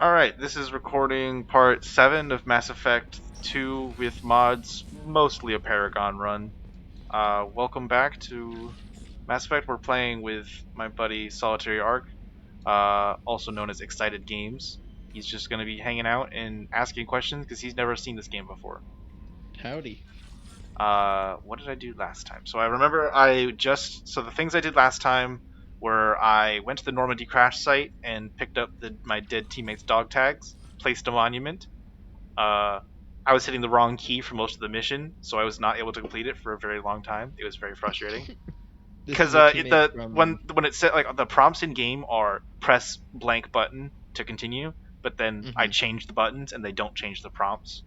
Alright, this is recording part 7 of Mass Effect 2 with mods, mostly a Paragon run. Welcome back to Mass Effect. We're playing with my buddy Solitary Arc, also known as Excited Games. He's just going to be hanging out and asking questions because he's never seen this game before. Howdy. What did I do last time? So I remember so the things I did last time were I went to the Normandy crash site and picked up my dead teammates' dog tags, placed a monument. Uh, I was hitting the wrong key for most of the mission, so I was not able to complete it for a very long time. It was very frustrating This because is a teammate from. when it said like the prompts in game are press blank button to continue, but then I Hmm. change the buttons and they don't change the prompts.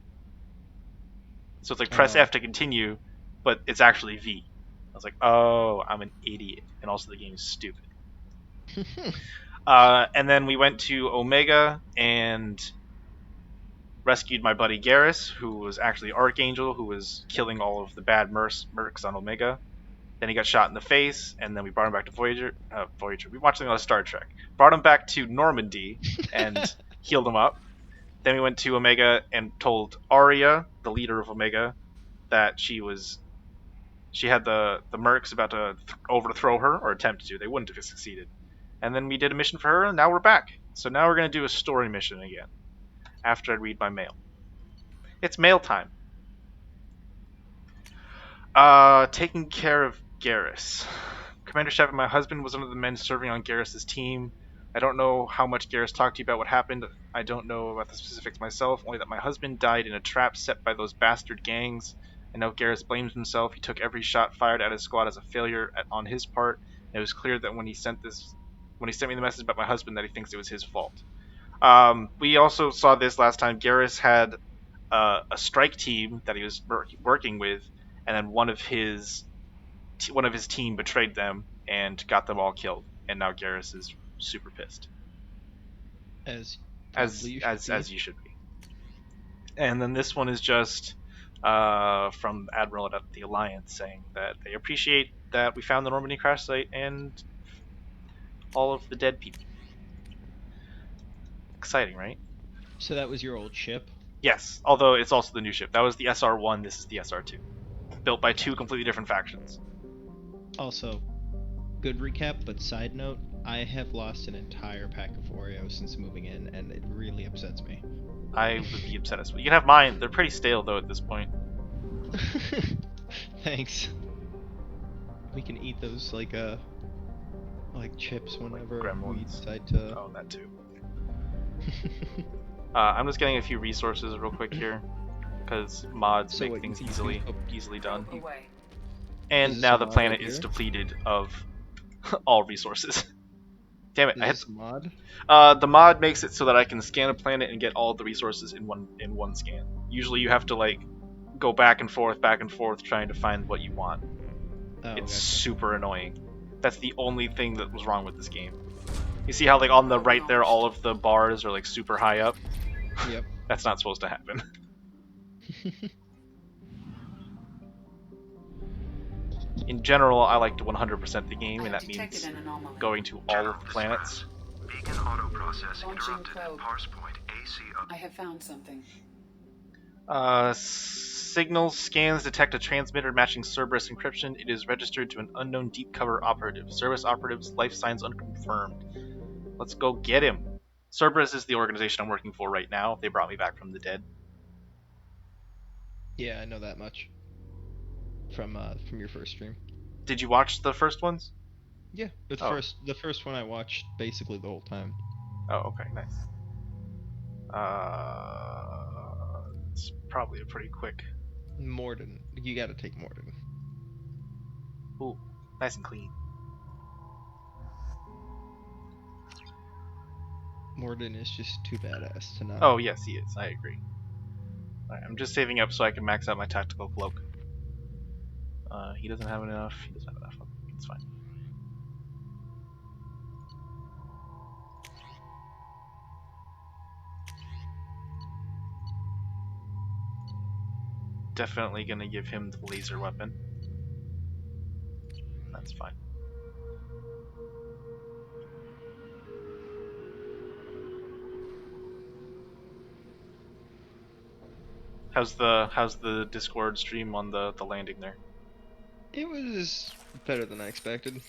So it's like press Oh. F to continue, but it's actually V. I was like, oh, I'm an idiot, and also the game is stupid. And then we went to Omega and rescued my buddy Garrus, who was actually Archangel, who was killing all of the bad mercs on Omega. Then he got shot in the face, and then we brought him back to Voyager. Voyager. We watched a lot of Star Trek. Brought him back to Normandy and healed him up. Then we went to Omega and told Arya, the leader of Omega, that she had the mercs about to overthrow her or attempt to. They wouldn't have succeeded. And then we did a mission for her, and now we're back. So now we're gonna do a story mission again after I read my mail. It's mail time. Taking care of Garrus. Commander Shep and my husband was one of the men serving on Garrus's team. I don't know how much Garrus talked to you about what happened. I don't know about the specifics myself, only that my husband died in a trap set by those bastard gangs. I know Garrus blames himself. He took every shot fired at his squad as a failure on his part. And it was clear that when he sent me the message about my husband, that he thinks it was his fault. We also saw this last time. Garrus had a strike team that he was working with, and then one of his team betrayed them and got them all killed. And now Garrus is super pissed, As probably you should be. as you should be. And then this one is just from Admiral at the Alliance saying that they appreciate that we found the Normandy crash site and all of the dead people. Exciting, right? So that was your old ship? Yes, although it's also the new ship. That was the SR1. This is the SR2, built by two Gotcha. completely different factions. Also, good recap, but side note, I have lost an entire pack of Oreos since moving in, and it really upsets me. I would be upset as well. You can have mine. They're pretty stale though at this point. Thanks. We can eat those like chips Like whenever we gremlins. decide to. Oh, that too. I'm just getting a few resources real quick here because mods So make what you things can easily done. Away. Is And this now a the mod right planet is here? depleted of all resources. Damn it! Is this a mod? The mod makes it so that I can scan a planet and get all the resources in one scan. Usually you have to like go back and forth trying to find what you want. Oh, It's gotcha. super annoying. That's the only thing that was wrong with this game. You see how like on the right there all of the bars are like super high up? Yep. That's not supposed to happen. In general, I like to 100% the game, I and have that detected means an anomaly. going to all of the planets. Beacon autoprocess Launching interrupted probe. and parse point AC I have found something. Signal scans detect a transmitter matching Cerberus encryption. It is registered to an unknown deep cover operative. Cerberus operative's life signs unconfirmed. Let's go get him. Cerberus is the organization I'm working for right now. They brought me back from the dead. Yeah, I know that much from your first stream. Did you watch the first ones? Yeah, Oh. the first one I watched basically the whole time. Oh, okay, nice. It's probably a pretty quick. Morden, you got to take Morden. Ooh, nice and clean. Morden is just too badass to not. Oh, yes, he is. I agree. Right, I'm just saving up so I can max out my tactical cloak. He doesn't have enough. He doesn't have enough. It's fine. Definitely gonna give him the laser weapon. That's fine. How's the Discord stream on the landing there? It was better than I expected.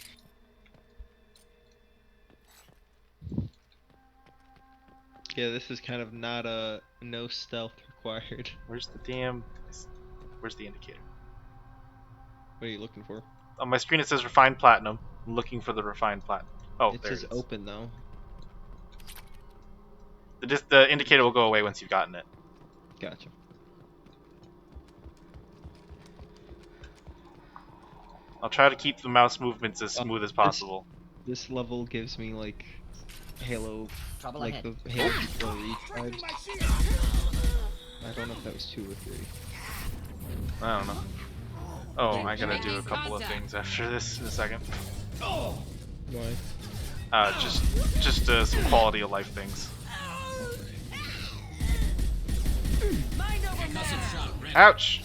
Yeah, this is kind of not a no stealth required. Where's the indicator? What are you looking for? On my screen it says refined platinum. I'm looking for the refined platinum. Oh, It there says it is. open though. The indicator will go away once you've gotten it. Gotcha. I'll try to keep the mouse movements as smooth as possible. This level gives me like Halo, Trouble like ahead. the Halo Before Reach vibes. I don't know if that was 2 or 3. I don't know. Oh, I gotta do a couple of things after this in a second. Why? Just some quality of life things. Ouch!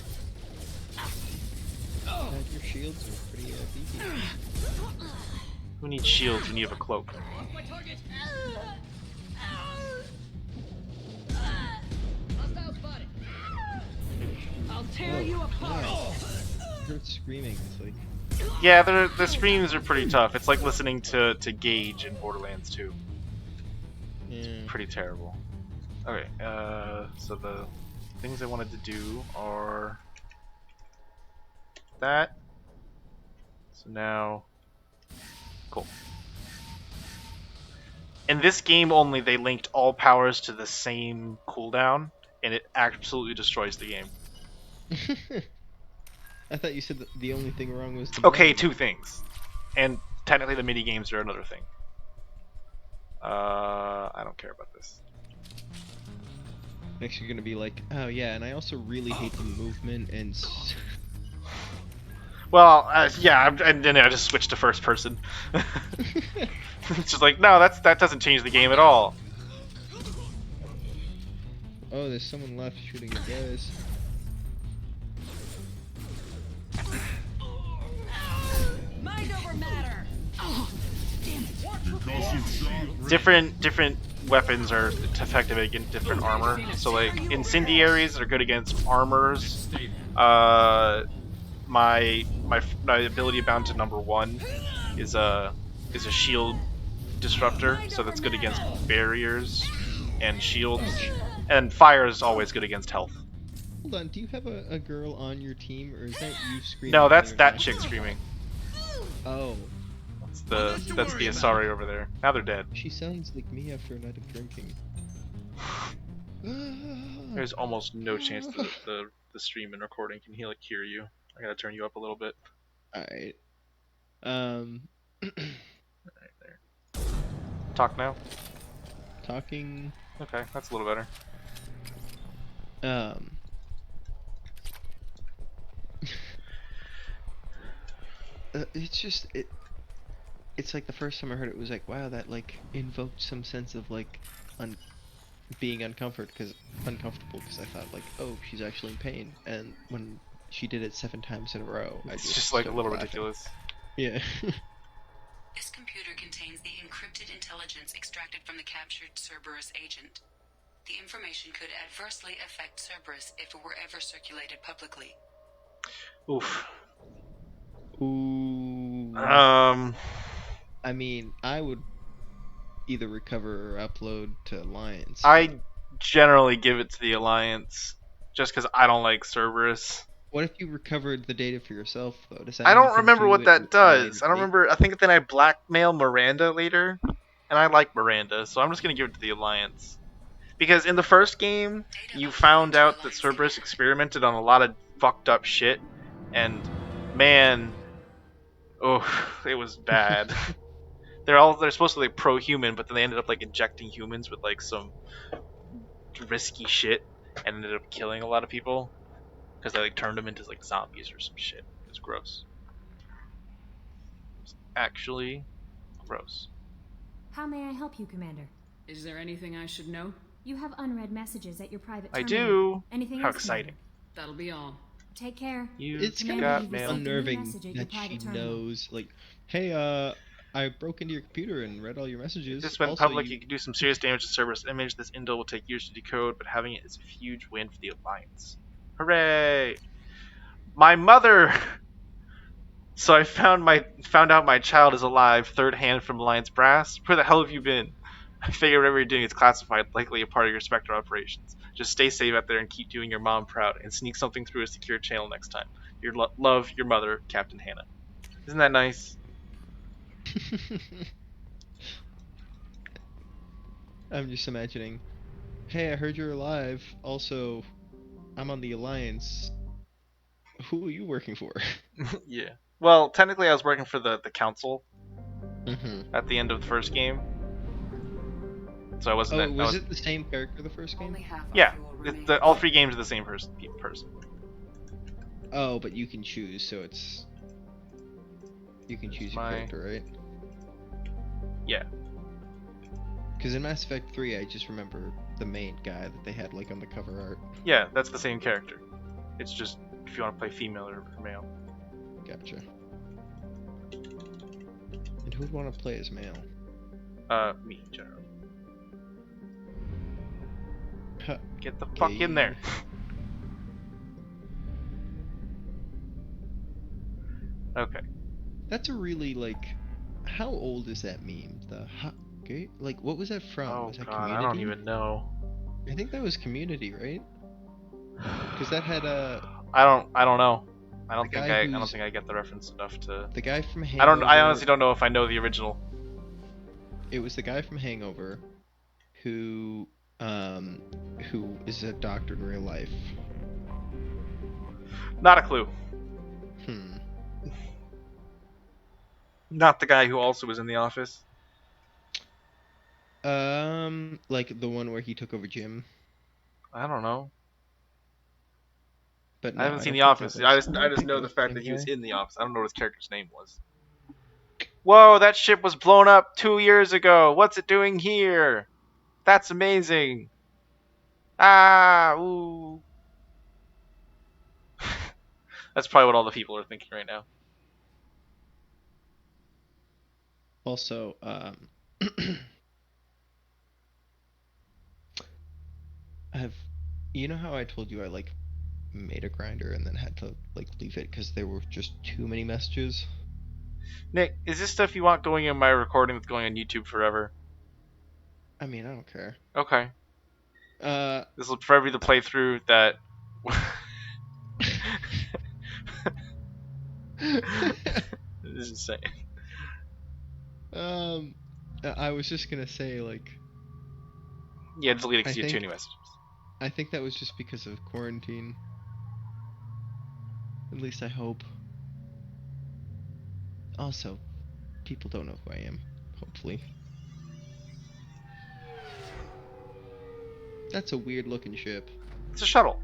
God, your shields are pretty beefy. Who needs shields when you have a cloak? I'll tear you apart. I heard screaming. It's like Yeah, the screams are pretty tough. It's like listening to Gage in Borderlands 2. yeah. Pretty terrible. Okay, so the things I wanted to do are that. So now, cool. In this game only, they linked all powers to the same cooldown, and it absolutely destroys the game. I thought you said that the only thing wrong was the Okay, money. 2 things. And technically the mini games are another thing. I don't care about this. Next you're gonna be like, oh yeah, and I also really hate the movement and Well, yeah, and then I just switched to first person. It's just like, no, that doesn't change the game at all. oh, there's someone left shooting the guys. Mind over matter. Different weapons are effective against different armor. So like incendiaries are good against armors. My ability bound to number 1 is a shield disruptor, so that's good against barriers and shields. And fire is always good against health. Hold on, do you have a girl on your team, or is that you screaming? No, that's the that entire chick time? screaming. Oh, That's the Asari over there. Now they're dead. she sounds like me after a night of drinking. There's almost no chance that the stream and recording can hear you. I gotta turn you up a little bit. Alright. Right there. Talk now. Talking. Okay, that's a little better. It's just it's like the first time I heard it was like, wow, that like invoked some sense of like being uncomfortable because I thought like, oh, she's actually in pain, and when she did it 7 times in a row, I It's just like a started little laughing. ridiculous. Yeah. This computer contains the encrypted intelligence extracted from the captured Cerberus agent. The information could adversely affect Cerberus if it were ever circulated publicly. Oof. Ooh. I mean, I would either recover or upload to Alliance. I generally give it to the Alliance, just because I don't like Cerberus. What if you recovered the data for yourself, though? Does that I mean you don't can remember do what it that with does. I don't Alliance remember. I think then I blackmail Miranda later, and I like Miranda, so I'm just gonna give it to the Alliance. Because in the first game, you found out that Cerberus experimented on a lot of fucked up shit, and man, oh, it was bad. They're supposed to be like pro-human, but then they ended up like injecting humans with like some risky shit, and ended up killing a lot of people because they like turned them into like zombies or some shit. It was gross. It was actually gross. How may I help you, Commander? Is there anything I should know? You have unread messages at your private I terminal. do. Anything How else, exciting! That'll be all. Commander? Take care. You It's kind got of mail. unnerving Message at your that she private terminal. knows, like, hey, I broke into your computer and read all your messages. If this went Also, public, you... it could do some serious damage to Cerberus image. This indel will take years to decode, but having it is a huge win for the Alliance. Hooray! My mother! So I found out my child is alive, third hand from Alliance Brass. Where the hell have you been? I figure whatever you're doing is classified, likely a part of your Spectre operations. Just stay safe out there and keep doing your mom proud, and sneak something through a secure channel next time. Your love, your mother, Captain Hannah. Isn't that nice? I'm just imagining. Hey, I heard you're alive. Also, I'm on the Alliance. Who are you working for? Yeah. Well, technically I was working for the council Mm-hmm. at the end of the first game. So I wasn't... Oh, was it the same character the first game? Only half our Yeah. fuel remains. All 3 games are the same person. Oh, but you can choose, so it's... You can choose your My- character, right? Yeah. Because in Mass Effect 3, I just remember the main guy that they had, like, on the cover art. Yeah, that's the same character. It's just if you want to play female or male. Gotcha. And who would want to play as male? Me, generally. Huh. Get the fuck in there. Okay. That's a really, like... How old is that meme? The okay, like, what was that from? Oh was that god, Community? I don't even know. I think that was Community, right? Because that had I don't know. I don't The think guy I don't who's- think I get the reference enough to. the guy from Hangover. I honestly don't know if I know the original. It was the guy from Hangover, who is a doctor in real life. Not a clue. Hmm. Not the guy who also was in The Office. Like the one where he took over Jim. I don't know. But I haven't no, seen don't The think Office. that I was- just don't think know that the was fact same that he was guy. in The Office. I don't know what his character's name was. Whoa, that ship was blown up 2 years ago. What's it doing here? That's amazing. Ah, ooh. That's probably what all the people are thinking right now. Also, you know how I told you I like made a grinder and then had to like leave it because there were just too many messages? Nick, is this stuff you want going in my recording that's going on YouTube forever? I mean, I don't care. Okay. Uh, This will forever be the playthrough that. This is insane. I was just gonna say, like, Yeah, delete it because I you have too think- many messages. I think that was just because of quarantine. At least I hope. Also, people don't know who I am, hopefully. That's a weird looking ship. It's a shuttle.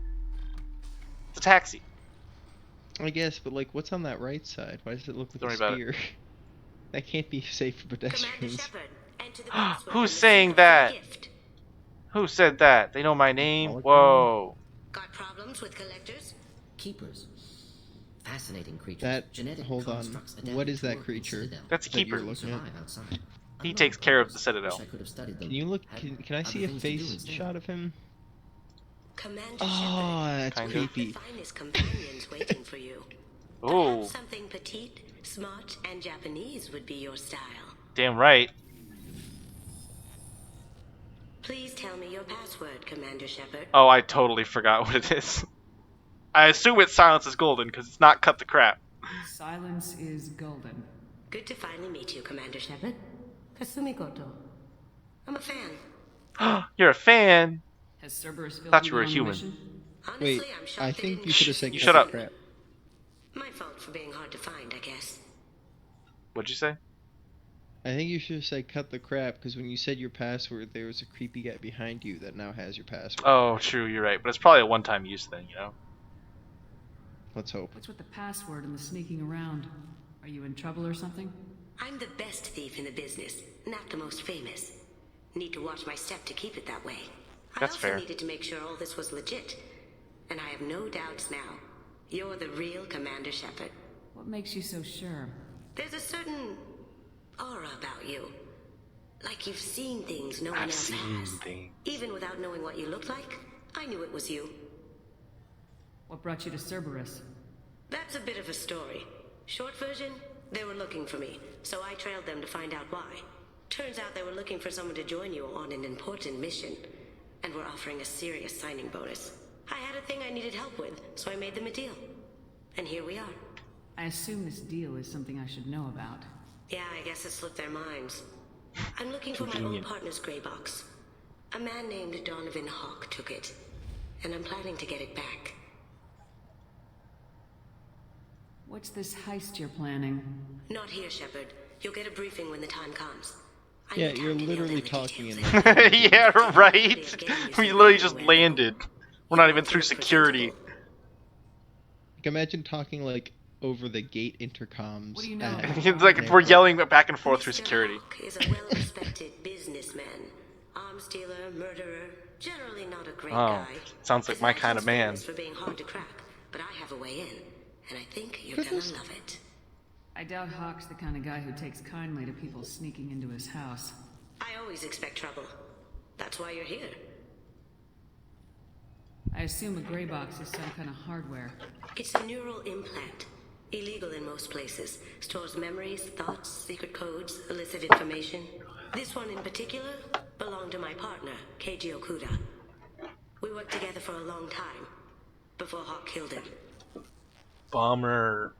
It's a taxi. I guess, but like, what's on that right side? Why does it look like Don't a worry about it. spear? That can't be safe for Commander pedestrians. Shepard, enter the password Who's and saying receive a free that? gift. Who said that? They know my name? Hologram? Whoa. Got problems with collectors? Keepers. Fascinating creatures. That- Genetic hold on. constructs adapted What is to that work in creature? Citadel. That's a That you're keeper. looking at? Survive outside. He Unknown takes care of the purpose. Citadel. Wish I could have studied them. Can you look? Had Can I other see a things to do face instead. shot of him? Commander Oh, that's Kinda. Shepard, we have the creepy. finest companions waiting for you. Ooh. Perhaps something petite, smart, and Japanese would be your style. Damn right. Please tell me your password, Commander Shepard. Oh, I totally forgot what it is. I assume it's Silence is Golden because it's not Cut the Crap. Silence is golden. Good to finally meet you, Commander Shepard. Kasumi Koto. I'm a fan. You're a fan. Has Cerberus filled Thought you were in a on the human. mission? Honestly, Wait, I'm shocked I they think didn't you should have said You cut shut the up. crap. My fault for being hard to find, I guess. What'd you say? I think you should have said cut the crap because when you said your password, there was a creepy guy behind you that now has your password. Oh, true, you're right. But it's probably a one-time use thing, you know? Let's hope. What's with the password and the sneaking around? Are you in trouble or something? I'm the best thief in the business, not the most famous. Need to watch my step to keep it that way. That's I also fair. needed to make sure all this was legit. And I have no doubts now. You're the real Commander Shepard. What makes you so sure? There's a certain aura about you. Like you've seen things no one I've else seen has. things. Even without knowing what you looked like, I knew it was you. What brought you to Cerberus? That's a bit of a story. Short version, they were looking for me, so I trailed them to find out why. Turns out they were looking for someone to join you on an important mission, and were offering a serious signing bonus. I had a thing I needed help with, so I made them a deal. And here we are. I assume this deal is something I should know about. Yeah, I guess it slipped their minds. I'm looking for my old Convenient. partner's gray box. A man named Donovan Hawk took it, and I'm planning to get it back. What's this heist you're planning? Not here, Shepard. You'll get a briefing when the time comes. I Yeah, need you're time to nail literally down the talking in details. like. Yeah, right. Getting We you literally just somewhere. landed. We're not even through security. Like, imagine talking like over the gate intercoms. What do you know? It's like we're yelling back and forth through Mr. security. Hawk is a well-respected businessman, arms dealer, murderer. Generally not a great Oh, guy. sounds like His my kind of actions man. famous for being hard to crack, but I have a way in, and I think you're gonna love it. I doubt Hawk's the kind of guy who takes kindly to people sneaking into his house. I always expect trouble. That's why you're here. I assume a gray box is some kind of hardware. It's a neural implant. Illegal in most places. Stores memories, thoughts, secret codes, illicit information. This one in particular belonged to my partner, Keiji Okuda. We worked together for a long time, before Hawk killed him. Bummer.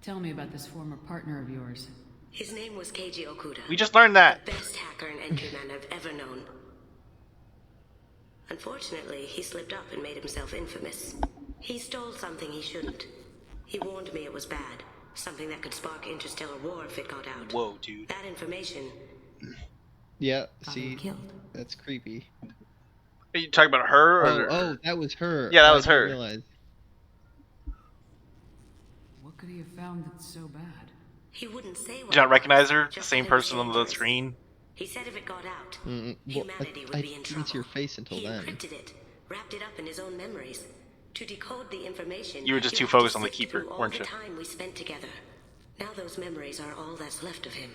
Tell me about this former partner of yours. His name was Keiji Okuda. We just learned that. The best hacker and entryman I've ever known. Unfortunately, he slipped up and made himself infamous. He stole something he shouldn't. He warned me it was bad. Something that could spark interstellar war if it got out. Whoa, dude. That information Yeah, got him see, killed. that's creepy. Are you talking about her? Or... Oh, that was her. Yeah, that I was didn't her. realize. What could he have found that's so bad? He wouldn't say what Did you not it was, recognize her? The just same that it was person on the dangerous. screen? He said if it got out, Well, humanity would I be in didn't trouble. see her face until he then. encrypted it, wrapped it up in his own memories. To decode the information, You were just too have to focused on the sift keeper, through all weren't the you? time we spent together. Now those memories are all that's left of him.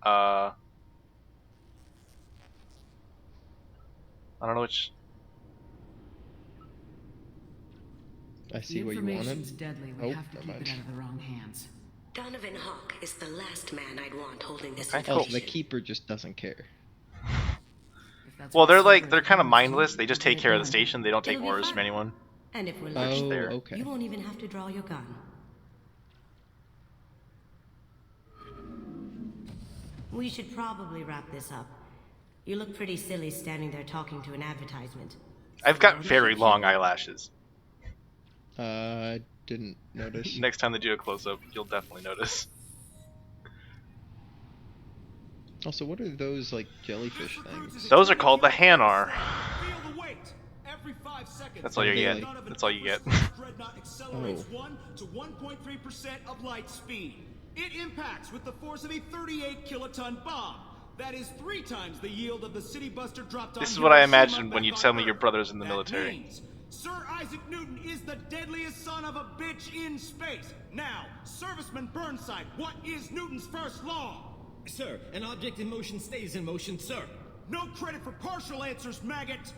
I don't know which. I see The what you information's wanted. deadly. We Oh, have to never keep mind. it out of the wrong hands. Donovan Hawk is the last man I'd want holding this Okay, Oh, information. so the keeper just doesn't care. If that's Well, what they're Cerberus kind of wants, mindless. They just get take it care of the done. station. They don't take It'll be orders from fun. anyone. And if we're They're just lucky, there. Oh, okay. you won't even have to draw your gun. We should probably wrap this up. You look pretty silly standing there talking to an advertisement. I've got very long eyelashes. I didn't notice. Next time they do a close-up, you'll definitely notice. Also, what are those like jellyfish things? Those are called the Hanar. Feel the weight. Every 5 seconds. That's all you Really? get. That's all you get. Dreadnought accelerates 1 to 1.3% of light speed. It impacts with the force of a 38 kiloton bomb. That is 3 times the yield of the City Buster dropped on This is what I Hiroshima imagined when back you on tell me your Earth. brother's in the That military. means Sir Isaac Newton is the deadliest son of a bitch in space. Now, Serviceman Burnside, what is Newton's first law? Sir, an object in motion stays in motion, sir. No credit for partial answers, maggot.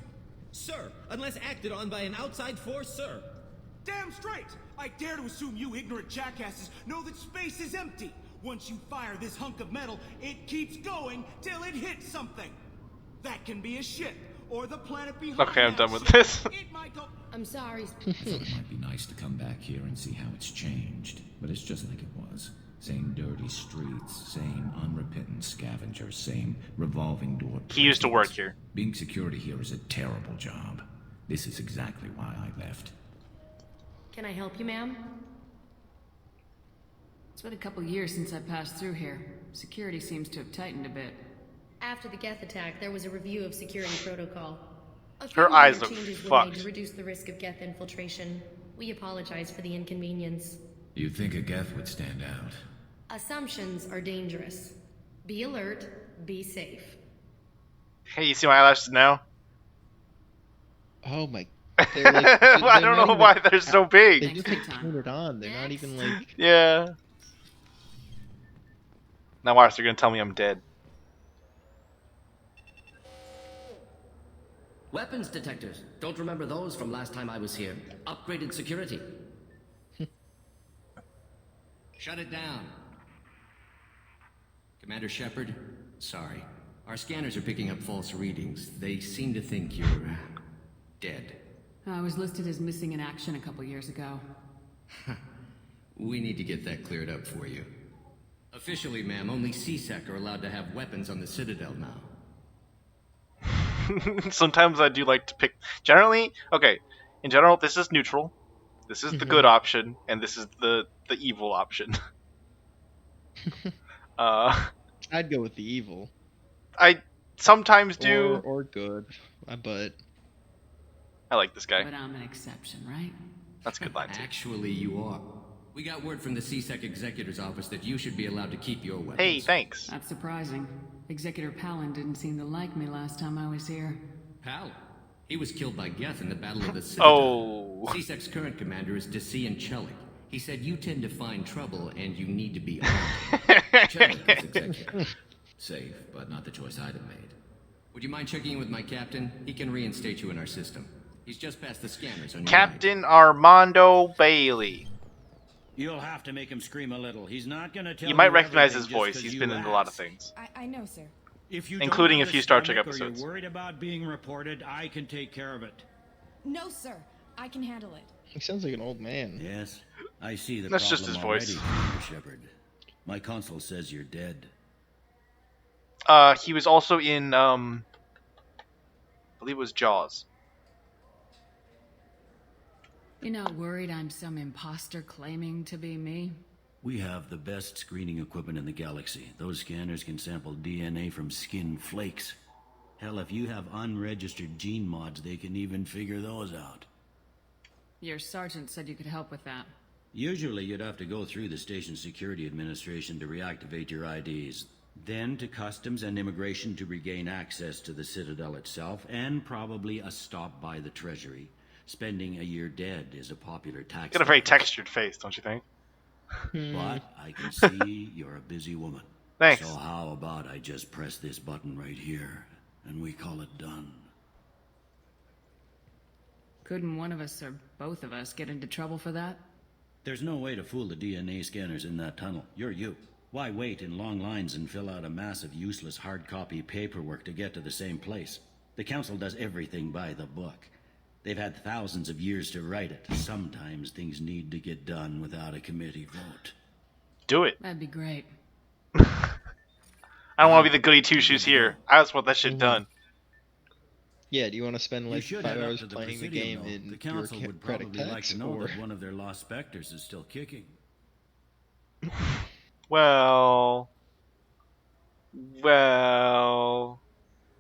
Sir, unless acted on by an outside force, sir. Damn straight! I dare to assume you ignorant jackasses know that space is empty. Once you fire this hunk of metal, it keeps going till it hits something. That can be a ship, or the planet behind Okay, I'm that done with ship. this. It might go... I'm sorry. It might be nice to come back here and see how it's changed, but it's just like it was. Same dirty streets, same unrepentant scavengers, same revolving door. He used to work prisons. here. Being security here is a terrible job. This is exactly why I left. Can I help you, ma'am? It's been a couple years since I passed through here. Security seems to have tightened a bit. After the Geth attack, there was a review of security protocol. A Her few eyes minor look changes were fucked. made to reduce the risk of Geth infiltration. We apologize for the inconvenience. You'd think a Geth would stand out. Assumptions are dangerous. Be alert, be safe. Hey, you see my eyelashes now? Oh my. They're like, I they're don't not know even- why they're so They big. just like turn it on. They're not even like. Yeah. Now watch, they're gonna tell me I'm dead. Weapons detectors. Don't remember those from last time I was here. Upgraded security. Shut it down. Commander Shepard, sorry. Our scanners are picking up false readings. They seem to think you're dead. I was listed as missing in action a couple years ago. We need to get that cleared up for you. Officially, ma'am, only C-Sec are allowed to have weapons on the Citadel now. Sometimes I do like to pick. Generally, okay. In general, this is neutral. This is the good option, and this is the evil option. I'd go with the evil. I sometimes do. Or good, but I like this guy. But I'm an exception, right? That's a good line too. Actually, you are. We got word from the C-Sec Executor's office that you should be allowed to keep your weapons. Hey, thanks. That's surprising. Executor Palin didn't seem to like me last time I was here. Palin? He was killed by Geth in the Battle of the Citadel. Oh. C-Sec's current commander is Desian Chelik. He said you tend to find trouble and you need to be armed. Chelik is executor. Safe, but not the choice I'd have made. Would you mind checking in with my captain? He can reinstate you in our system. He's just past the scanners on your Captain Armando Bailey. You'll have to make him scream a little. He's not gonna tell You might you recognize his everything voice. just 'cause He's you been in a lot of asked. things. I know, sir. If you including don't a have few Star Trek stomach or episodes. you're worried about being reported, I can take care of it. No, sir. I can handle it. he sounds like an old man. Yes, I see the That's problem just his voice. already, Commander Shepard. My console says you're dead. He was also in I believe it was Jaws. You're not worried I'm some imposter claiming to be me? We have the best screening equipment in the galaxy. Those scanners can sample DNA from skin flakes. Hell, if you have unregistered gene mods, they can even figure those out. Your sergeant said you could help with that. Usually you'd have to go through the station security administration to reactivate your IDs, then to customs and immigration to regain access to the Citadel itself, and probably a stop by the Treasury. Spending a year dead is a popular tax. Got a very textured face, don't you think? But I can see you're a busy woman. Thanks. So how about I just press this button right here, and we call it done? Couldn't one of us or both of us get into trouble for that? There's no way to fool the DNA scanners in that tunnel. You're you. Why wait in long lines and fill out a massive useless hard copy paperwork to get to the same place? The Council does everything by the book. They've had thousands of years to write it. Sometimes things need to get done without a committee vote. Do it. That'd be great. I don't want to be the goody two-shoes here. I just want that shit done. Yeah, do you want to spend You like should 5 head up hours to the playing the Presidium, game though. in The Council would bureaucratic probably like tax, to know or that one of their lost specters is still kicking. Well,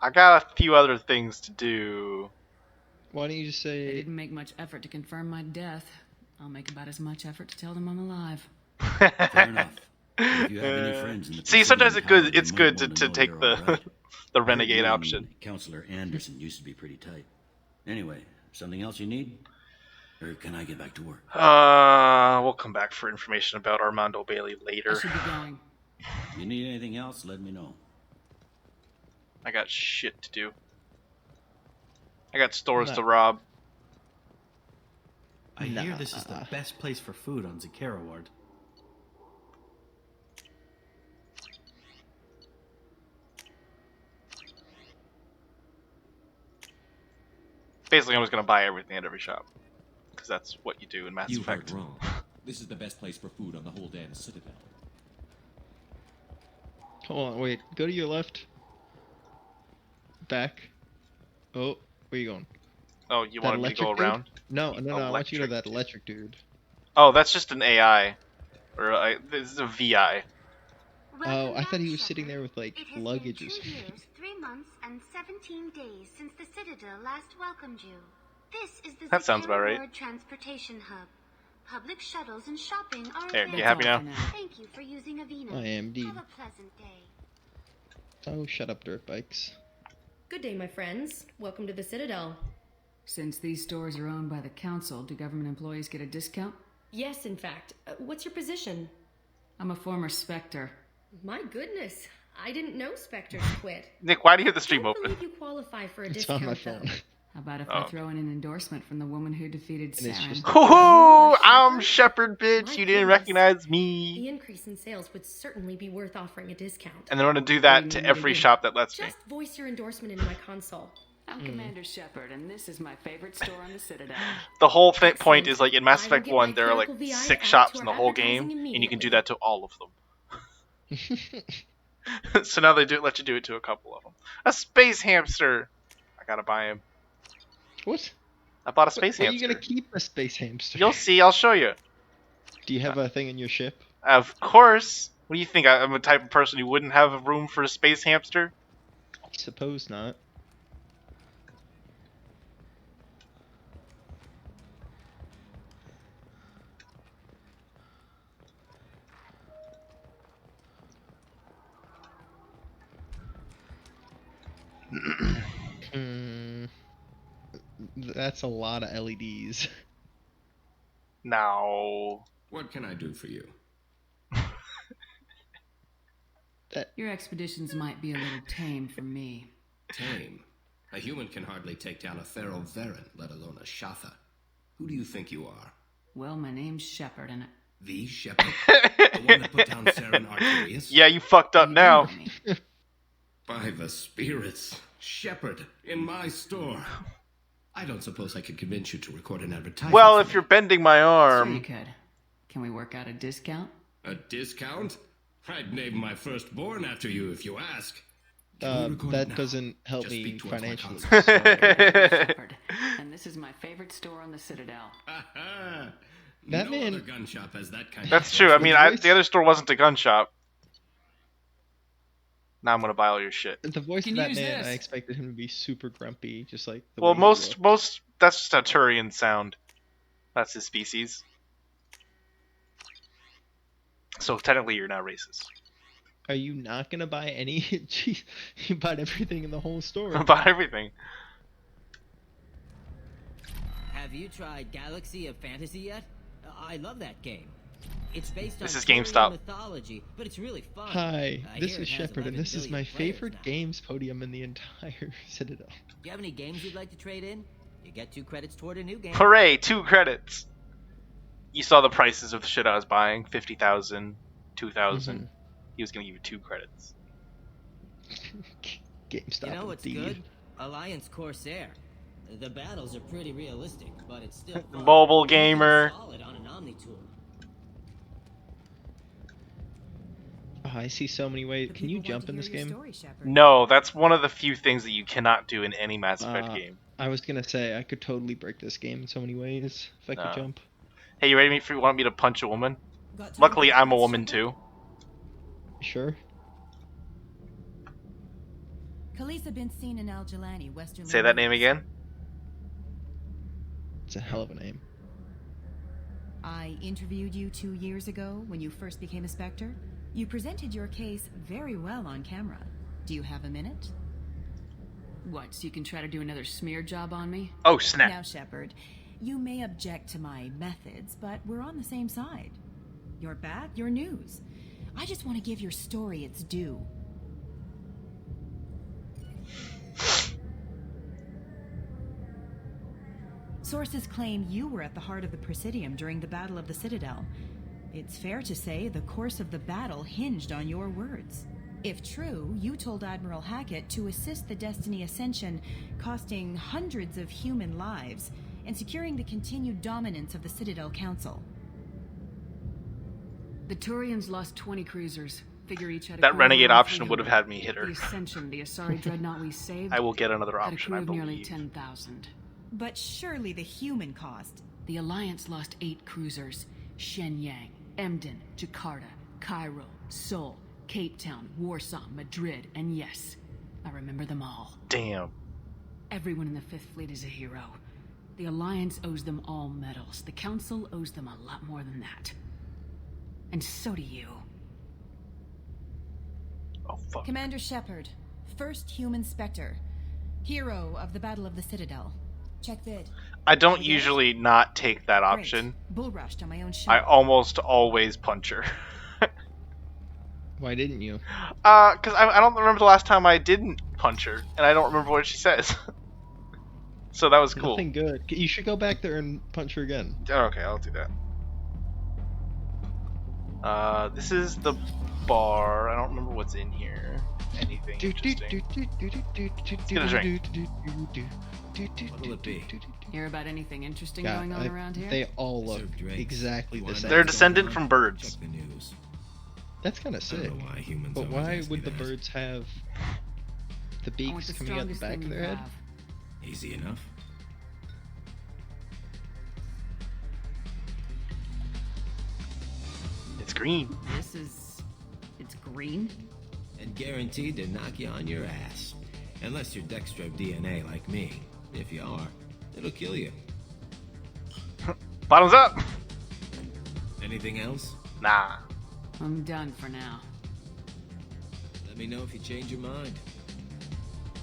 I got a few other things to do. why don't you just They say didn't make much effort to confirm my death. I'll make about as much effort to tell them I'm alive. Fair enough. If you have any friends in the See, sometimes Presidium it's Tower, good you to might wanna know take you're the all right. the I heard renegade you and option. Counselor Anderson used to be pretty tight. Anyway, something else you need? Or can I get back to work? We'll come back for information about Armando Bailey I later. should be going. You need anything else, let me know. I got shit to do. I got stores Nah. to rob. I hear this is the best place for food on Zakera Ward. Basically, I'm just gonna buy everything at every shop, because that's what you do in Mass You Effect. heard wrong. This is the best place for food on the whole damn Citadel. hold on, wait, go to your left. Back. Oh, where you going? Oh, you That wanted me to go electric dude? around? No, I want you to Electric that electric dude. Oh, that's just an AI, or this is a VI. Oh, I thought he was sitting there with like luggage or It has been 2 something. years, 3 months, and 17 days since the Citadel last welcomed you. This is the That sounds about Zakera right. Ward Transportation Hub. Public shuttles and shopping are There, available. you happy now? Thank you for using Avina. I am indeed. Have a pleasant day. Oh, shut up, dirt bikes. Good day, my friends. Welcome to the Citadel. Since these stores are owned by the Council, do government employees get a discount? Yes, in fact. What's your position? I'm a former Spectre. My goodness. I didn't know Spectres quit. Nick, why do you have the stream I open? believe you qualify for a It's on discount, my phone. though. How about if I throw in an endorsement from the woman who defeated And it's Saren? just- Hoo-hoo! I'm Shepard, bitch. You didn't recognize me. The increase in sales would certainly be worth offering a discount. And they're going to do that to every shop that lets me. Just voice your endorsement into my console. I'm Commander Shepard, and this is my favorite store on the Citadel. The whole point is, like, in Mass Effect 1, there are, like, 6 shops in the whole game, and you can do that to all of them. So now they let you do it to a couple of them. A space hamster! I gotta buy him. What? I bought a space Where hamster. are you gonna keep a space hamster? You'll see, I'll show you. Do you have a thing in your ship? Of course. What do you think? I'm a type of person who wouldn't have room for a space hamster? I suppose not. That's a lot of LEDs. No. What can I do for you? Your expeditions might be a little tame for me. Tame? A human can hardly take down a Pharaoh Varen, let alone a Shatha. Who do you think you are? Well, my name's Shepard, and The Shepard? The one that put down Saren Arcurius? Yeah, you fucked up now. By the spirits. Shepard, in my store. I don't suppose I could convince you to record an advertisement. Well, if you're bending my arm... Sure you could. Can we work out a discount? A discount? I'd name my firstborn after you if you ask. That doesn't help me financially. And this is my favorite store on the Citadel. That no man... other gun shop has that kind That's of true. I mean, the other store wasn't a gun shop. Now I'm gonna buy all your shit. The voice of that man, I expected him to be super grumpy, just like the Well, way he most looked. that's just a Turian sound. That's his species. So technically, you're now racist. Are you not gonna buy any? Jeez, you bought everything in the whole store. I bought everything. Have you tried Galaxy of Fantasy yet? I love that game. It's based This on is GameStop. mythology, but it's really fun. Hi, I this hear is it has Shepard, and 11 this is billion my players favorite now. games podium in the entire Citadel. Do you have any games you'd like to trade in? You get 2 credits toward a new game. Hooray! 2 credits. You saw the prices of the shit I was buying: 50,000, 2,000. He was gonna give you 2 credits. GameStop. You know what's indeed. good? Alliance Corsair. The battles are pretty realistic, but it's still fun. Mobile gamer. Solid on an Omni tool. Oh, I see so many ways. Can you jump in this game? No, that's one of the few things that you cannot do in any Mass Effect game. I was gonna say I could totally break this game in so many ways if I could jump. Hey, you ready for want me to punch a woman? Luckily, I'm a woman too. Sure. Khaleesa been seen in Al Jalani, Western. Say that name again. It's a hell of a name. I interviewed you 2 years ago when you first became a Spectre. You presented your case very well on camera. Do you have a minute? What, so you can try to do another smear job on me? Oh, snap. Now, Shepard, you may object to my methods, but we're on the same side. You're bad, you're news. I just want to give your story its due. Sources claim you were at the heart of the Presidium during the Battle of the Citadel. It's fair to say the course of the battle hinged on your words. If true, you told Admiral Hackett to assist the Destiny Ascension, costing hundreds of human lives, and securing the continued dominance of the Citadel Council. The Turians lost 20 cruisers. Figure each had a That crew of renegade around option would have 300. had me hit her. The Ascension, the Asari dreadnought we saved. I will get another had a option, crew I of nearly believe. 10,000. But surely the human cost. The Alliance lost 8 cruisers. Shenyang, Emden, Jakarta, Cairo, Seoul, Cape Town, Warsaw, Madrid, and yes, I remember them all. Damn. Everyone in the Fifth Fleet is a hero. The Alliance owes them all medals. The Council owes them a lot more than that. And so do you. Oh, fuck. Commander Shepard, first human Spectre, hero of the Battle of the Citadel. Check vid. I don't usually not take that option. Bull rushed on my own show. I almost always punch her. Why didn't you? Because I don't remember the last time I didn't punch her, and I don't remember what she says. So that was cool. Nothing good. You should go back there and punch her again. Oh, okay, I'll do that. This is the bar. I don't remember what's in here. Anything interesting. Let's get a drink. What'll it be? Hear about anything interesting God, going on around here? They all look exactly the same. They're descendant from birds. Check the news. That's kind of sick. I don't know why humans But always why ask me would the that. birds have the I want beaks the coming out the strongest back thing of their you head? have. Easy enough. It's green. It's green? And guaranteed to knock you on your ass. Unless you're Dextro DNA like me. If you are, it'll kill you. Bottoms up! Anything else? Nah. I'm done for now. Let me know if you change your mind.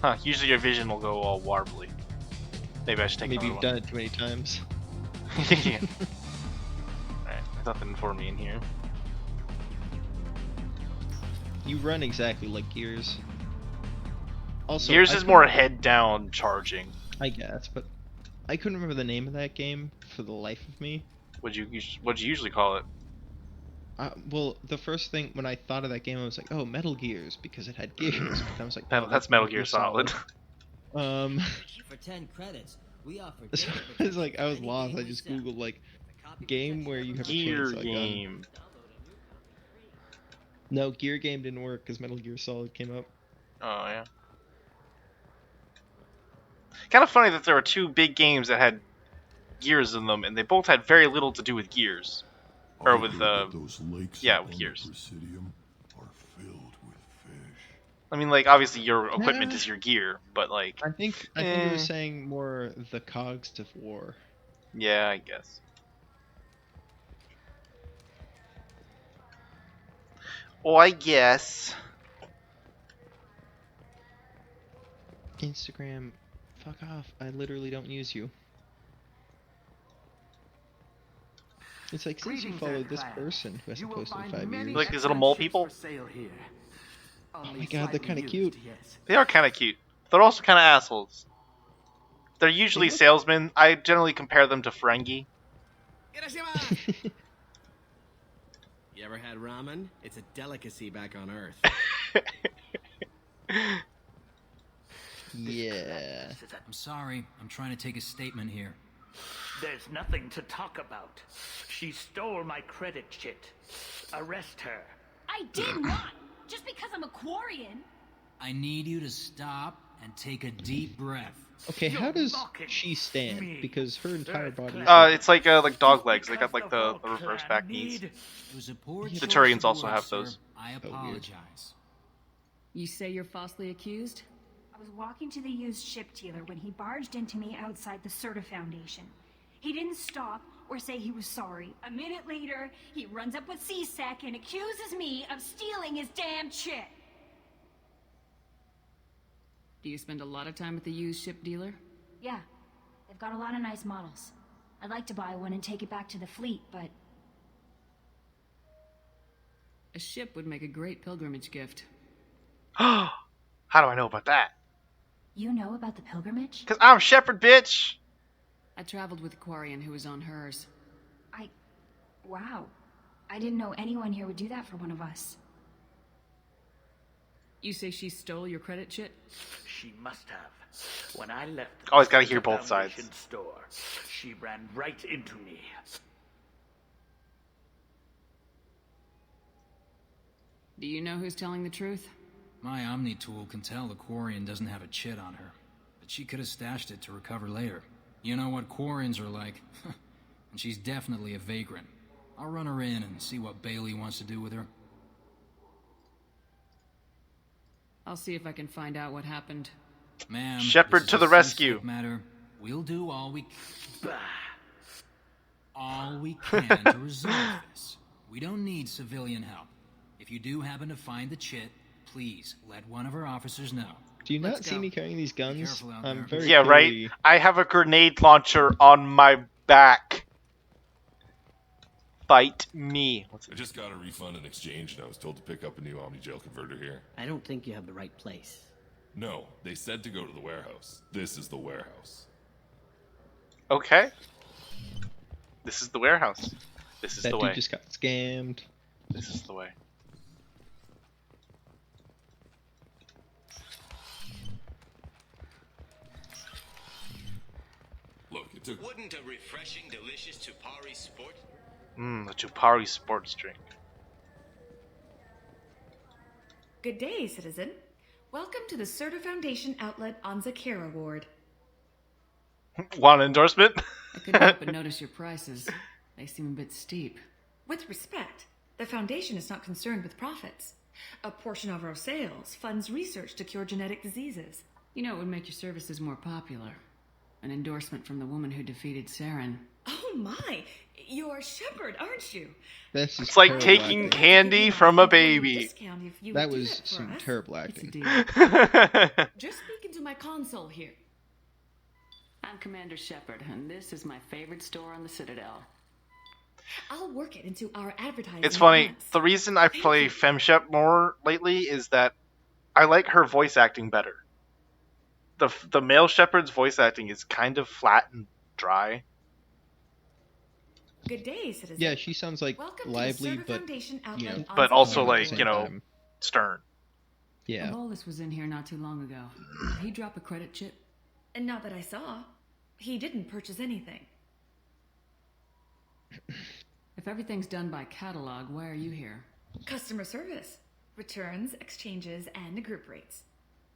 Huh, usually your vision will go all warbly. Maybe I should take Maybe another you've done it too many times. Yeah. Alright, there's nothing for me in here. You run exactly like Gears. Also, Gears I is more couldn't- head down charging. I guess, but I couldn't remember the name of that game for the life of me. What'd you usually call it? Well, the first thing when I thought of that game, I was like, "Oh, Metal Gears," because it had gears. But I was like, "No, That's Metal Gear Solid. For 10 credits, we offer. So it's like I was lost. I just googled like game where you have Gear a chainsaw game. gun. No, Gear game didn't work because Metal Gear Solid came up. Oh yeah. Kind of funny that there were two big games that had gears in them, and they both had very little to do with gears, or with those lakes yeah, up with on gears. the Presidium are filled with fish. I mean, like obviously your equipment is your gear, but like I think it was saying more the cogs of war. yeah, I guess. Oh, I guess. Instagram, fuck off. I literally don't use you. It's like, since you followed this person who hasn't posted in 5 years. Like these little mole people? Oh my god, they're kind of cute. They are kind of cute. They're also kind of assholes. They're usually salesmen. I generally compare them to Ferengi. You ever had ramen? It's a delicacy back on Earth. Yeah. I'm sorry. I'm trying to take a statement here. There's nothing to talk about. She stole my credit chit. Arrest her. I did not! Just because I'm a Quarian! I need you to stop and take a deep breath. Okay, how does she stand? Because her entire body is It's like dog legs. They got like the reverse back knees. The Turians also have those. I apologize. You say you're falsely accused? I was walking to the used ship dealer when he barged into me outside the Serta Foundation. He didn't stop or say he was sorry. A minute later, he runs up with C-Sec and accuses me of stealing his damn chip. Do you spend a lot of time at the used ship dealer? Yeah, they've got a lot of nice models. I'd like to buy one and take it back to the fleet, but... A ship would make a great pilgrimage gift. How do I know about that? You know about the pilgrimage? Cause I'm Shepard, bitch! I traveled with a Quarian who was on hers. Wow. I didn't know anyone here would do that for one of us. You say she stole your credit chit? She must have. When I left the Always gotta hear both Foundation sides. store, she ran right into me. Do you know who's telling the truth? My Omni tool can tell the Quarian doesn't have a chit on her, but she could have stashed it to recover later. You know what Quarians are like, and she's definitely a vagrant. I'll run her in and see what Bailey wants to do with her. I'll see if I can find out what happened. Ma'am, Shepard this to is the a rescue. sensitive matter. We'll do all we can to resolve this. We don't need civilian help. If you do happen to find the chit, please let one of our officers know. Do you not see me carrying these guns? I'm very Yeah, clearly... right? I have a grenade launcher on my back. Fight me. I just got a refund in exchange and I was told to pick up a new Omni-Gel converter here. I don't think you have the right place. No, they said to go to the warehouse. This is the warehouse. Okay. This is the warehouse. This is That the dude way. just got scammed. This is the way. Look, it took. Wouldn't a refreshing, delicious Tupari sport? The Chupari sports drink. Good day, citizen. Welcome to the Serta Foundation outlet on Zakera Ward. Want an endorsement? I couldn't help but notice your prices. They seem a bit steep. With respect, the Foundation is not concerned with profits. A portion of our sales funds research to cure genetic diseases. You know, it would make your services more popular. An endorsement from the woman who defeated Saren. Oh my! You're Shepard, aren't you? That's just It's like terrible taking acting. candy from a baby. Discount if you That would do was that for some us. terrible It's a acting. deal. Just speaking to my console here. I'm Commander Shepard, and this is my favorite store on the Citadel. I'll work it into our advertising. It's funny. once. The reason I play FemShep more lately is that I like her voice acting better. The male Shepard's voice acting is kind of flat and dry. Good day, citizen. Yeah, she sounds like Welcome lively, to the Serta but Foundation you outlet know, on But also Zakera like, same you know, time. stern. Yeah. Evolis was in here not too long ago. Did he drop a credit chip? And not that I saw. He didn't purchase anything. If everything's done by catalog, why are you here? Customer service, returns, exchanges, and group rates.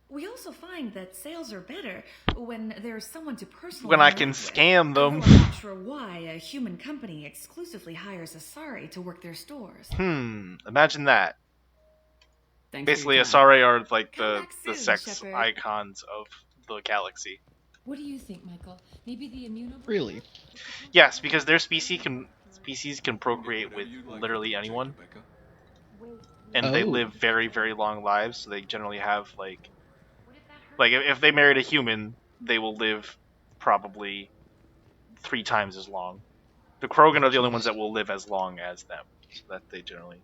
We also find that sales are better when there's someone to personally When I can interact with. scam them. Although I'm not sure why a human company exclusively hires Asari to work their stores. Imagine that. Thanks Basically, for your time. Asari are like the soon, sex Shepard. icons of the galaxy. What do you think, Michael? Maybe the immuno... Really? Yes, because their species can procreate with literally anyone, and they Oh. live very, very long lives. So they generally have like if they married a human, they will live probably 3 times as long. The Krogan are the only ones that will live as long as them. So that they generally.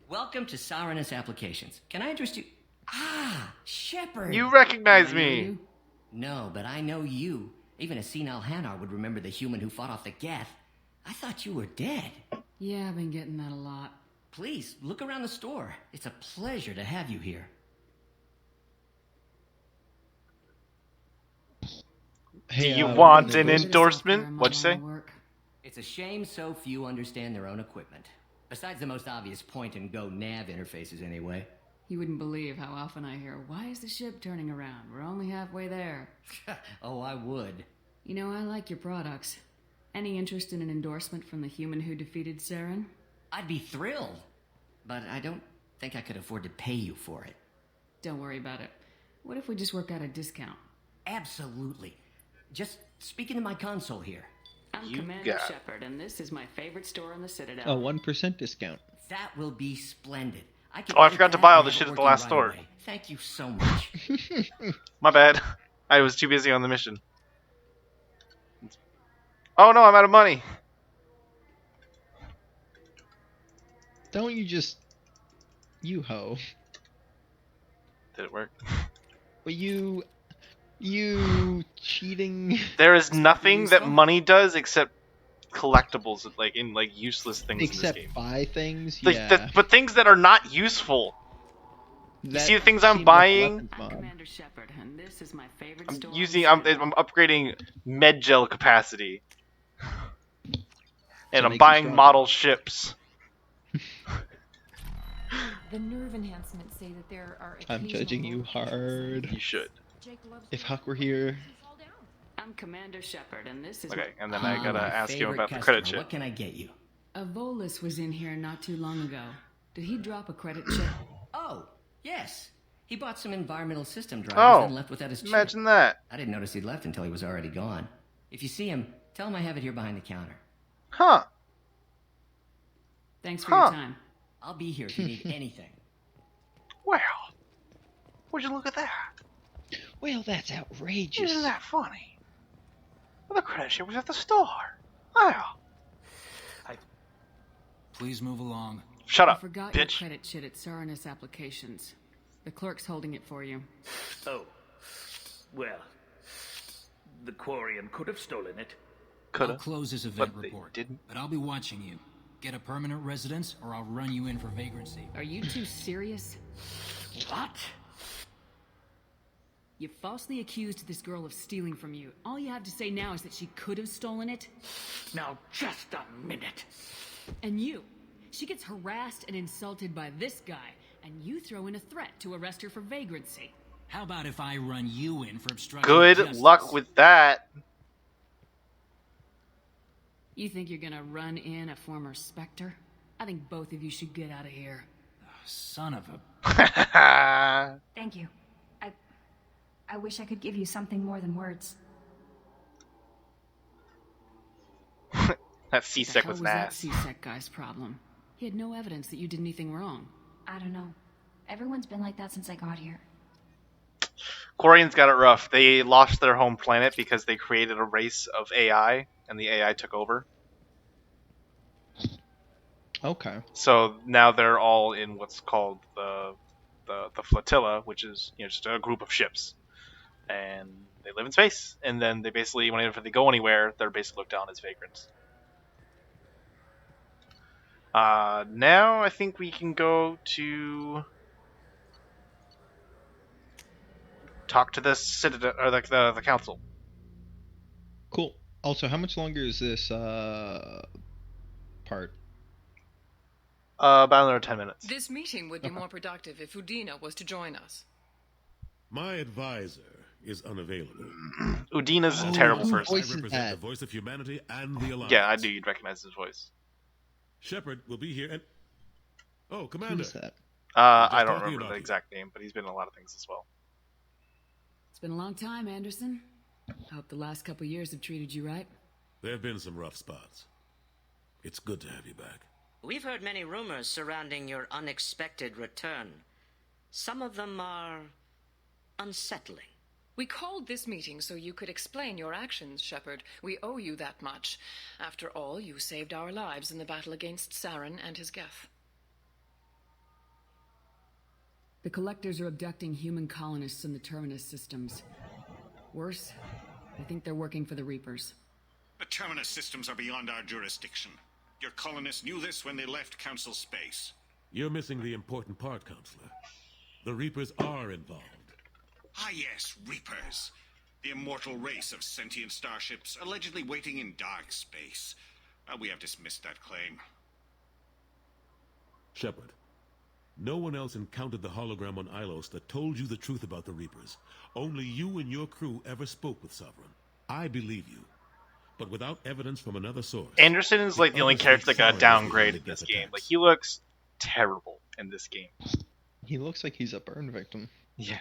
Welcome to Saranus Applications. Can I interest you? Ah, Shepard. You recognize I know me. you. No, but I know you. Even a senile Hanar would remember the human who fought off the Geth. I thought you were dead. Yeah, I've been getting that a lot. Please, look around the store. It's a pleasure to have you here. Hey, Do you what want are an those? endorsement? What'd you say? Work. It's a shame so few understand their own equipment. Besides the most obvious point-and-go nav interfaces, anyway. You wouldn't believe how often I hear, "Why is the ship turning around? We're only halfway there." Oh, I would. You know, I like your products. Any interest in an endorsement from the human who defeated Saren? I'd be thrilled. But I don't think I could afford to pay you for it. Don't worry about it. What if we just work out a discount? Absolutely. Just speaking to my console here. I'm You Commander got it. Shepard, and this is my favorite store on the Citadel. A 1% discount. That will be splendid. I can Oh, I edit forgot to that buy all and the have shit it at the working last right store. away. Thank you so much. My bad. I was too busy on the mission. Oh no, I'm out of money. Don't you just... You ho. Did it work? But you cheating. There is nothing that money does except collectibles, like in like useless things Except in this game. buy things, Like, yeah. but things that are not useful. You That see the things I'm seemed like buying? weapons, I'm Mom. Commander Shepard, and this is my favorite I'm store. using. on the I'm Citadel. upgrading med gel capacity, and I'm make you buying stronger. model ships. The nerve enhancements say that there are I'm judging you hard. You should. If Huck were here, I'm Commander Shepard, and this is Okay, and then Ah, I gotta my ask him favorite about the customer. credit chip. What can I get you? Evolis was in here not too long ago. Did he drop a credit chip? Oh, yes. He bought some environmental system drivers Oh, and left without his chip. imagine that. I didn't notice he'd left until he was already gone. If you see him, tell him I have it here behind the counter. Huh? Thanks for your Huh. time. I'll be here if you need anything. Well, would you look at that? well, that's outrageous. Isn't that funny? Well, the credit chip was at the store. Wow. Please move along. Shut I up, forgot your bitch. credit chit at Saranus Applications. The clerk's holding it for you. Oh. Well, the Quarian could have stolen it. I'll close this event but they report, didn't. but I'll be watching you. Get a permanent residence, or I'll run you in for vagrancy. Are you two serious? What? You falsely accused this girl of stealing from you. All you have to say now is that she could have stolen it? Now, just a minute. And you. She gets harassed and insulted by this guy, and you throw in a threat to arrest her for vagrancy. How about if I run you in for obstruction of Good justice? luck with that. You think you're gonna run in a former Spectre? I think both of you should get out of here. Son of a... Thank you. I wish I could give you something more than words. That C-Sec What was the an hell was that ass. C-Sec guy's problem? He had no evidence that you did anything wrong. I don't know. Everyone's been like that since I got here. Quarians got it rough. They lost their home planet because they created a race of AI, and the AI took over. Okay. So now they're all in what's called the flotilla, which is just a group of ships, and they live in space. And then they basically, whenever they go anywhere, they're basically looked down as vagrants. Now I think we can go to talk to the citadel or the council. Cool. Also, how much longer is this part? About another 10 minutes. This meeting would be more productive if Udina was to join us. My advisor is unavailable. Udina's a terrible person. I represent the voice of humanity and the Alliance. Yeah, I knew you'd recognize his voice. Shepard will be here and... Oh, Commander. Who's that? I don't remember the exact name, but he's been in a lot of things as well. It's been a long time, Anderson. I hope the last couple years have treated you right. There have been some rough spots. It's good to have you back. We've heard many rumors surrounding your unexpected return. Some of them are unsettling. We called this meeting so you could explain your actions, Shepard. We owe you that much. After all, you saved our lives in the battle against Saren and his Geth. The Collectors are abducting human colonists in the Terminus systems. Worse, I think they're working for the Reapers. The Terminus systems are beyond our jurisdiction. Your colonists knew this when they left Council space. You're missing the important part, Counselor. The Reapers are involved. Ah yes, Reapers. The immortal race of sentient starships allegedly waiting in dark space. We have dismissed that claim. Shepard, no one else encountered the hologram on Ilos that told you the truth about the Reapers. Only you and your crew ever spoke with Sovereign. I believe you. But without evidence from another source... Anderson is like the only character that got downgraded in this game. Like, he looks terrible in this game. He looks like he's a burn victim. Yeah.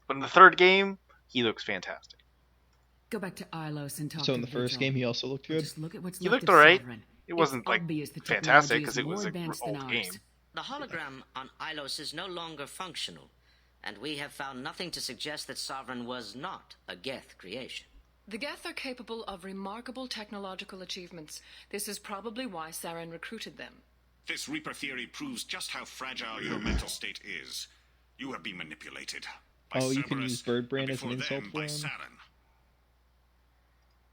But in the third game, he looks fantastic. Go back to Ilos and talk So to in the first Vigil. game, he also looked good? Just look at what's He left looked of alright. Sovereign. It wasn't, It's like, obvious the fantastic, technology because is it was more an advanced than old ours. game. The hologram on Ilos is no longer functional, and we have found nothing to suggest that Sovereign was not a Geth creation. The Geth are capable of remarkable technological achievements. This is probably why Saren recruited them. This Reaper theory proves just how fragile your mental state is. You have been manipulated. By Oh, you can Cerberus, use bird brain and as an before insult them, for by him? Saren.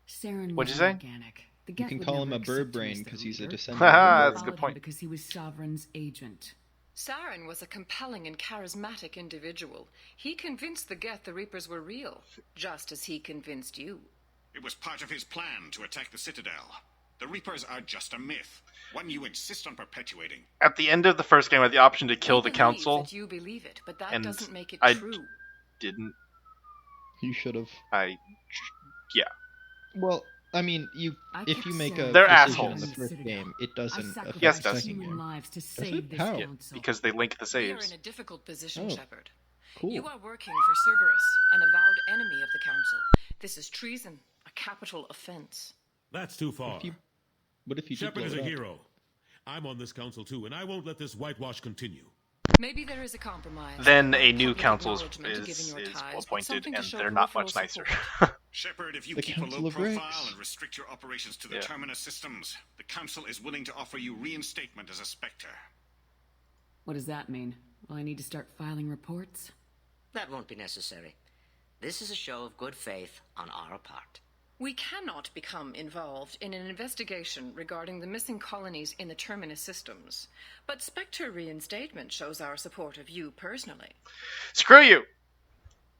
Saren What'd was you say? organic. The You Geth can would call never him a bird accept him brain as their because he's a leader. descendant Haha, of a that's a bird. good point. Because he was Sovereign's agent. Saren was a compelling and charismatic individual. He convinced the Geth the Reapers were real, just as he convinced you. It was part of his plan to attack the Citadel. The Reapers are just a myth, one you insist on perpetuating. At the end of the first game, I had the option to kill I the believe council, that you believe it, but that and doesn't make it I true. didn't. You should have. Yeah. Well, I mean, if you make a They're decision in assholes. the first game, it doesn't affect Yes, the it does. second game. Lives to Does save it? this How? council. Because they link the We are saves. in a difficult position, Oh, Shepard. cool. You are working for Cerberus, an avowed enemy of the Council. This is treason, a capital offense. That's too far. What if you did Shepard blow is it a up? hero. I'm on this council too, and I won't let this whitewash continue. Maybe there is a compromise. Then a Not new public council acknowledgement of is giving your ties, but appointed, something to and show they're not much peripheral nicer. support. Shepard, if you The keep a Council low of profile Rex. and restrict your operations to the Yeah. Terminus systems, the Council is willing to offer you reinstatement as a Spectre. What does that mean? Will I need to start filing reports? That won't be necessary. This is a show of good faith on our part. We cannot become involved in an investigation regarding the missing colonies in the Terminus systems, but Spectre reinstatement shows our support of you personally. Screw you!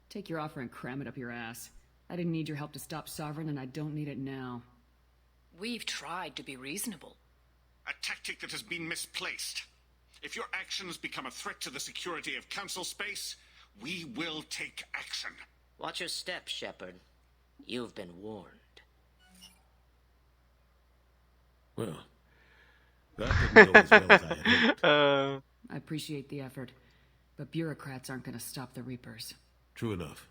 Take your offer and cram it up your ass. I didn't need your help to stop Sovereign, and I don't need it now. We've tried to be reasonable. A tactic that has been misplaced. If your actions become a threat to the security of Council space, we will take action. Watch your step, Shepard. You've been warned. Well, that didn't go as well as I had hoped. I appreciate the effort, but bureaucrats aren't going to stop the Reapers. True enough.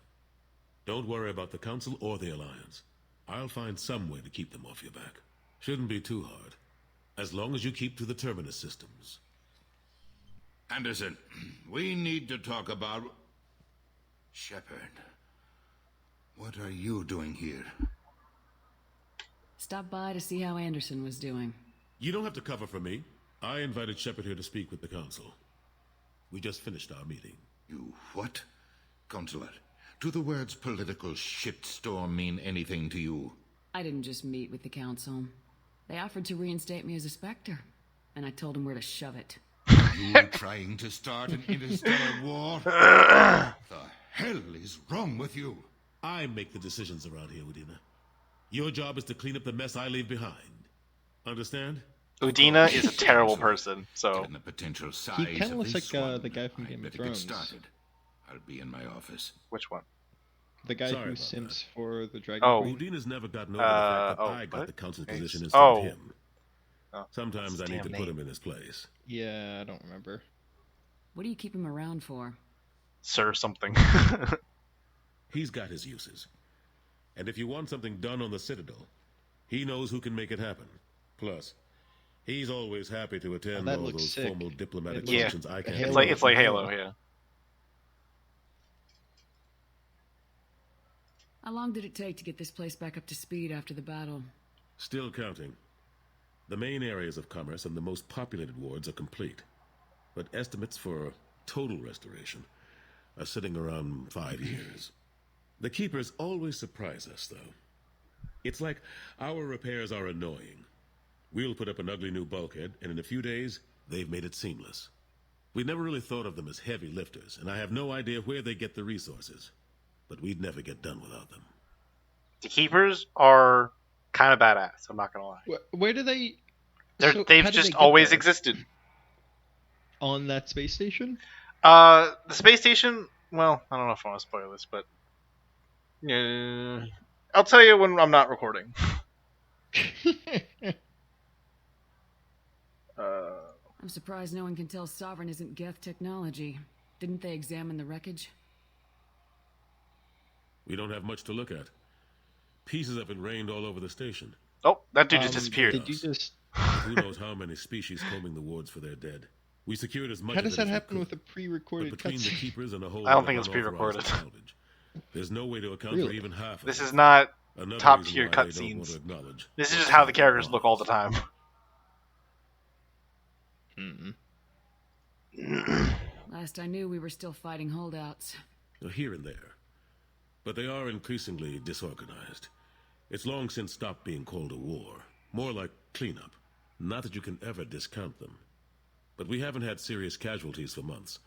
Don't worry about the Council or the Alliance. I'll find some way to keep them off your back. Shouldn't be too hard. As long as you keep to the Terminus systems. Anderson, we need to talk about... Shepard. What are you doing here? Stop by to see how Anderson was doing. You don't have to cover for me. I invited Shepard here to speak with the Council. We just finished our meeting. You what? Consular, do the words political shitstorm mean anything to you? I didn't just meet with the Council. They offered to reinstate me as a Spectre, and I told them where to shove it. Are you trying to start an interstellar war? The hell is wrong with you? I make the decisions around here, Udina. Your job is to clean up the mess I leave behind. Understand? Udina is a terrible person, so... The potential size He kind of looks like one, the guy from Game of Thrones. Started. I'll be in my office. Which one? The guy Sorry who about simps for the Dragon Queen. Udina's never gotten over the fact that I got what? the Council's position Thanks. instead of him. Oh, Sometimes I need to damn put name. him in his place. Yeah, I don't remember. What do you keep him around for? Sir something. He's got his uses. And if you want something done on the Citadel, he knows who can make it happen. Plus, he's always happy to attend that all looks those sick. formal diplomatic Yeah. functions I can't. It's like Halo, yeah. How long did it take to get this place back up to speed after the battle? Still counting. The main areas of commerce and the most populated wards are complete. But estimates for total restoration are sitting around 5 years. The Keepers always surprise us, though. It's like our repairs are annoying. We'll put up an ugly new bulkhead, and in a few days, they've made it seamless. We never really thought of them as heavy lifters, and I have no idea where they get the resources. But we'd never get done without them. The Keepers are kind of badass, I'm not gonna lie. Where do they... They've just always existed. On that space station? The space station, well, I don't know if I want to spoil this, but... I'll tell you when I'm not recording. I'm surprised no one can tell Sovereign isn't Geth technology. Didn't they examine the wreckage? We don't have much to look at. Pieces of it rained all over the station. Oh, that dude just disappeared. Did you just... Who knows how many species combing the wards for their dead. We secured as much How of does it that as we happen could. with a pre-recorded But between the cutscene? Keepers and a whole I don't lot think of it's pre-recorded. unauthorized salvage, there's no way to account for Really? even half of This it. is not Another top reason tier why they don't want cutscenes. to acknowledge This is what just how the Sovereign characters was. look all the time. Last I knew, we were still fighting holdouts. Here and there. But they are increasingly disorganized. It's long since stopped being called a war. More like cleanup. Not that you can ever discount them. But we haven't had serious casualties for months.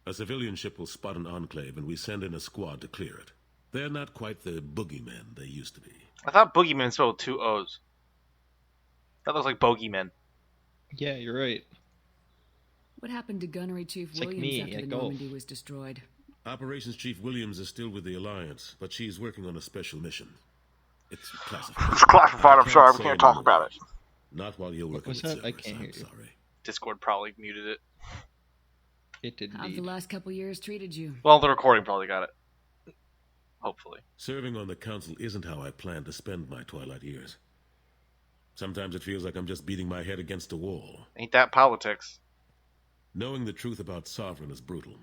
A civilian ship will spot an enclave and we send in a squad to clear it. They're not quite the boogeymen they used to be. I thought Boogeyman spelled with 2 O's. That looks like Bogeyman. Yeah, you're right. What happened to Gunnery Chief It's like Williams me after at the golf. Normandy was destroyed? Operations Chief Williams is still with the Alliance, but she's working on a special mission. It's classified. It's classified, I'm sorry, we say can't talk anymore. about it. Not while you're working was with that? I Cerberus, can't I'm hear you. sorry. Discord probably muted it. It did How've the indeed. last couple years treated you? Well, the recording probably got it. Hopefully. Serving on the Council isn't how I plan to spend my twilight years. Sometimes it feels like I'm just beating my head against a wall. Ain't that politics? Knowing the truth about Sovereign is brutal.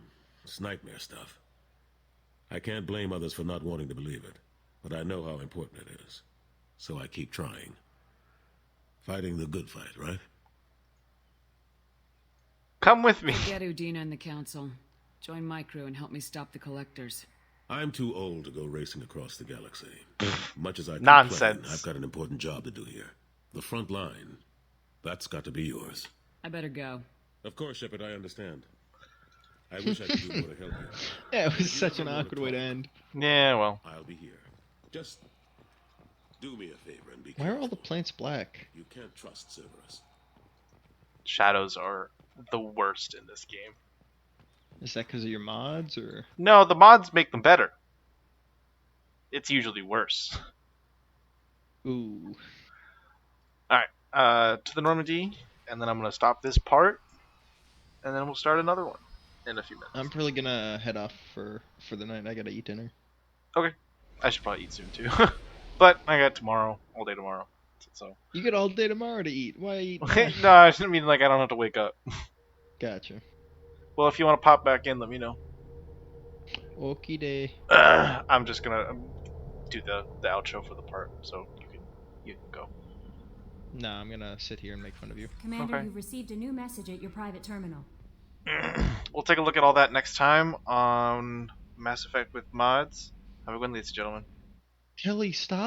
It's nightmare stuff. I can't blame others for not wanting to believe it, but I know how important it is. So I keep trying. Fighting the good fight, right? Come with me. Forget Udina and the Council. Join my crew and help me stop the Collectors. I'm too old to go racing across the galaxy. Much as I can Nonsense. plan, I've got an important job to do here. The front line. That's got to be yours. I better go. Of course, Shepard, I understand. I wish I could do more to help you. Yeah, it was such an awkward way to end. Yeah, well. I'll be here. Just do me a favor and be Why are all the plants black? You can't trust Cerberus. Shadows are the worst in this game. Is that because of your mods, or? No, the mods make them better. It's usually worse. Ooh. Alright, to the Normandy, and then I'm going to stop this part, and then we'll start another one in a few minutes. I'm probably gonna head off for the night. I gotta eat dinner. Okay. I should probably eat soon, too. But I got tomorrow, all day tomorrow. So. You get all day tomorrow to eat. Why eat? No, I didn't mean like I don't have to wake up. Gotcha. Well, if you want to pop back in, let me know. Okie day. I'm just gonna do the outro for the part, so you can go. Nah, I'm gonna sit here and make fun of you. Commander, Okay. you've received a new message at your private terminal. We'll take a look at all that next time on Mass Effect with mods. Have a good one, ladies and gentlemen. Kelly, stop.